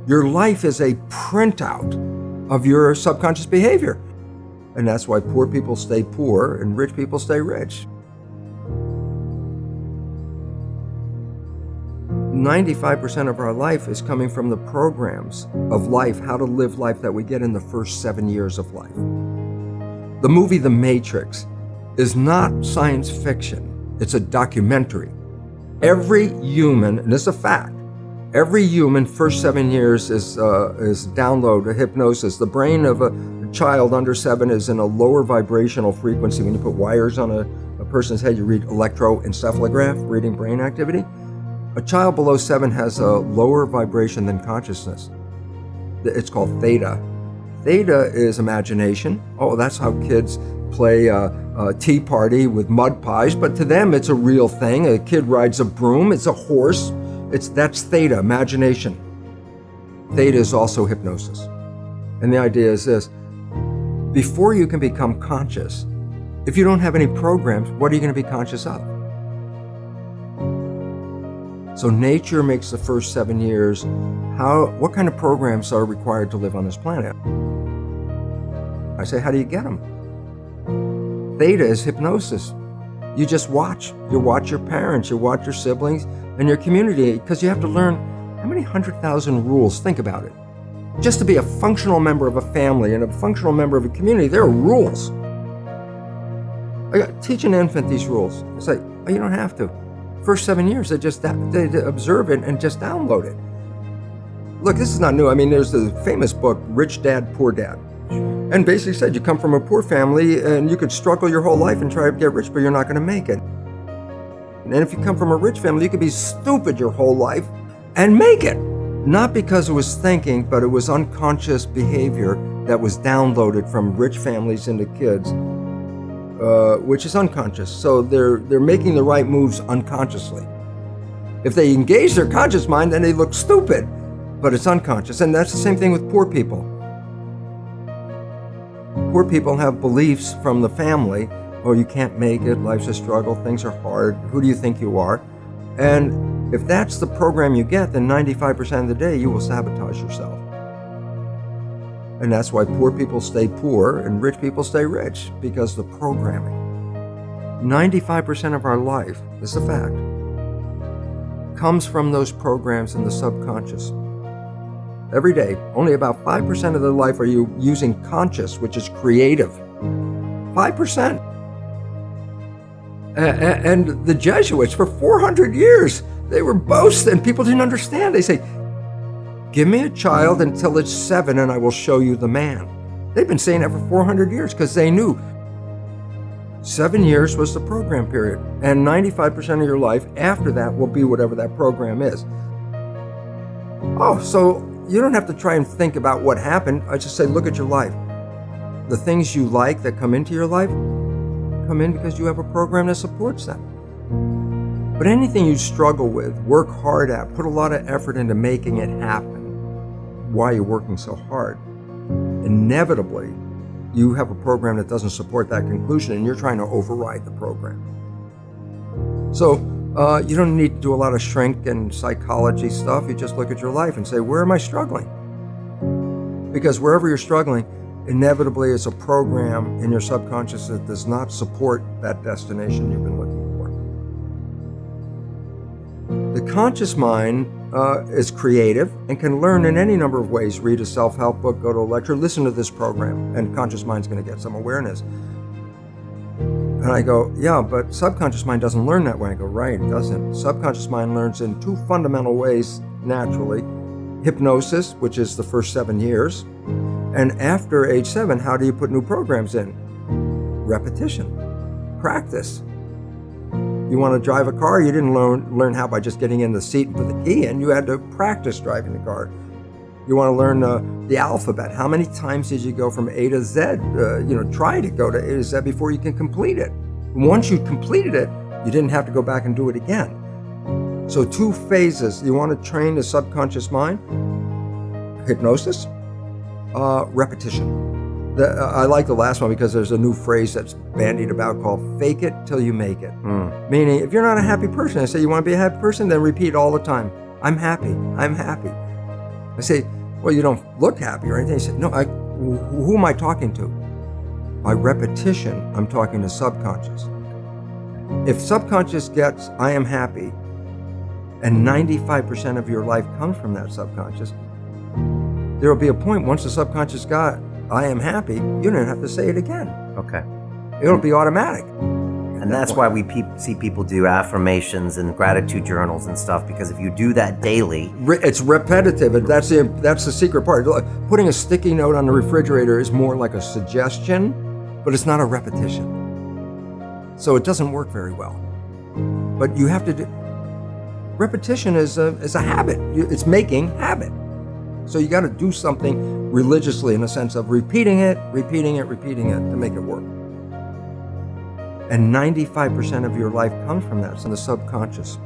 Your life is a printout of your subconscious behavior. And that's why poor people stay poor and rich people stay rich. 95% of our life is coming from the programs of life, how to live life that we get in the first 7 years of life. The movie The Matrix is not science fiction. It's a documentary. Every human, and it's a fact, every human first 7 years is download hypnosis. The brain of a child under 7 is in a lower vibrational frequency. When you put wires on a person's head, you read electroencephalograph, reading brain activity. A child below 7 has a lower vibration than consciousness. It's called theta. Theta is imagination. Oh, that's how kids play a tea party with mud pies, but to them it's a real thing. A kid rides a broom, it's a horse. That's theta, imagination. Theta is also hypnosis. And the idea is this: before you can become conscious, if you don't have any programs, what are you going to be conscious of? So nature makes the first 7 years. What kind of programs are required to live on this planet? I say, how do you get them? Theta is hypnosis. You just watch. You watch your parents, you watch your siblings, and your community, because you have to learn how many 100,000 rules. Think about it. Just to be a functional member of a family and a functional member of a community, there are rules. Teach an infant these rules. It's like, oh, you don't have to. First 7 years, they observe it and just download it. Look, this is not new. I mean, there's the famous book, Rich Dad, Poor Dad. And basically said you come from a poor family and you could struggle your whole life and try to get rich, but you're not going to make it. And if you come from a rich family, you could be stupid your whole life and make it. Not because it was thinking, but it was unconscious behavior that was downloaded from rich families into kids, which is unconscious. So they're making the right moves unconsciously. If they engage their conscious mind, then they look stupid, but it's unconscious. And that's the same thing with poor people. Poor people have beliefs from the family. Oh, you can't make it, life's a struggle, things are hard, who do you think you are? And if that's the program you get, then 95% of the day you will sabotage yourself. And that's why poor people stay poor and rich people stay rich, because the programming. 95% of our life, this is a fact, comes from those programs in the subconscious. Every day, only about 5% of their life are you using conscious, which is creative. 5%. And the Jesuits, for 400 years, they were boasting. People didn't understand. They say, give me a child until it's 7 and I will show you the man. They've been saying that for 400 years because they knew 7 years was the program period. And 95% of your life after that will be whatever that program is. Oh, so you don't have to try and think about what happened. I just say, look at your life. The things you like that come into your life come in because you have a program that supports them. But anything you struggle with, work hard at, put a lot of effort into making it happen, why you're working so hard, inevitably you have a program that doesn't support that conclusion and you're trying to override the program. So you don't need to do a lot of shrink and psychology stuff. You just look at your life and say, where am I struggling? Because wherever you're struggling, inevitably it's a program in your subconscious that does not support that destination you've been looking for. The conscious mind is creative and can learn in any number of ways. Read a self-help book, go to a lecture, listen to this program, and conscious mind's going to get some awareness. And I go, yeah, but subconscious mind doesn't learn that way. I go, right, it doesn't. Subconscious mind learns in two fundamental ways naturally. Hypnosis, which is the first 7 years. And after age 7, how do you put new programs in? Repetition, practice. You want to drive a car, you didn't learn how by just getting in the seat and put the key in. You had to practice driving the car. You want to learn the alphabet. How many times did you go from A to Z? Try to go to A to Z before you can complete it. Once you completed it, you didn't have to go back and do it again. So 2 phases. You want to train the subconscious mind? Hypnosis, repetition. I like the last one because there's a new phrase that's bandied about called fake it till you make it. Meaning, if you're not a happy person, I say you want to be a happy person, then repeat all the time, I'm happy, I'm happy. I say, well, you don't look happy or anything. He said, no, who am I talking to? By repetition, I'm talking to subconscious. If subconscious gets, I am happy, and 95% of your life comes from that subconscious, there will be a point once the subconscious got, I am happy, you don't have to say it again. Okay. It'll be automatic. And that's why we see people do affirmations and gratitude journals and stuff, because if you do that daily... It's repetitive, and that's the secret part. Putting a sticky note on the refrigerator is more like a suggestion, but it's not a repetition. So it doesn't work very well. But you have to do... Repetition is a habit. It's making habit. So you got to do something religiously in the sense of repeating it to make it work. And 95% of your life comes from that, from the subconscious.